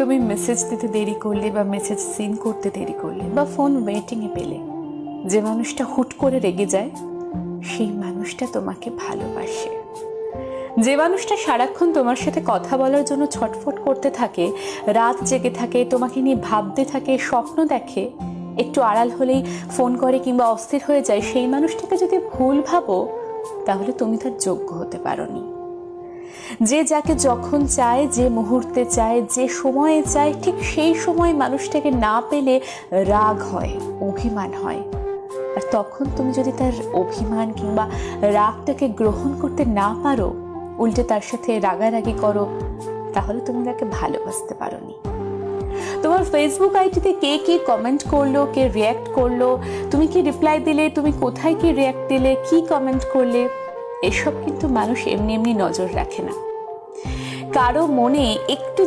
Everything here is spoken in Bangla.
তুমি মেসেজ দিতে দেরি করলে বা মেসেজ সিন করতে দেরি করলে বা ফোন ওয়েটিংয়ে পেলে, যে মানুষটা হুট করে রেগে যায় সেই মানুষটা তোমাকে ভালোবাসে। যে মানুষটা সারাক্ষণ তোমার সাথে কথা বলার জন্য ছটফট করতে থাকে, রাত জেগে থাকে, তোমাকে নিয়ে ভাবতে থাকে, স্বপ্ন দেখে, একটু আড়াল হলেই ফোন করে কিংবা অস্থির হয়ে যায়, সেই মানুষটাকে যদি ভুল ভাবো তাহলে তুমি তার যোগ্য হতে পারোনি। যে যাকে যখন চায়, যে মুহূর্তে চায়, যে সময়ে চায়, ঠিক সেই সময় মানুষটাকে না পেলে রাগ হয়, অভিমান হয়। আর তখন তুমি যদি তার অভিমান কিংবা রাগটাকে গ্রহণ করতে না পারো, উল্টে তার সাথে রাগারাগি করো, তাহলে তুমি তাকে ভালোবাসতে পারোনি। তোমার ফেসবুক আইডিতে কে কি কমেন্ট করলো, কে রিয়্যাক্ট করলো, তুমি কি রিপ্লাই দিলে, তুমি কোথায় কি রিয়্যাক্ট দিলে, কি কমেন্ট করলে, এসব কিন্তু মানুষ এমনি এমনি নজর রাখে না। কারো মনে একটু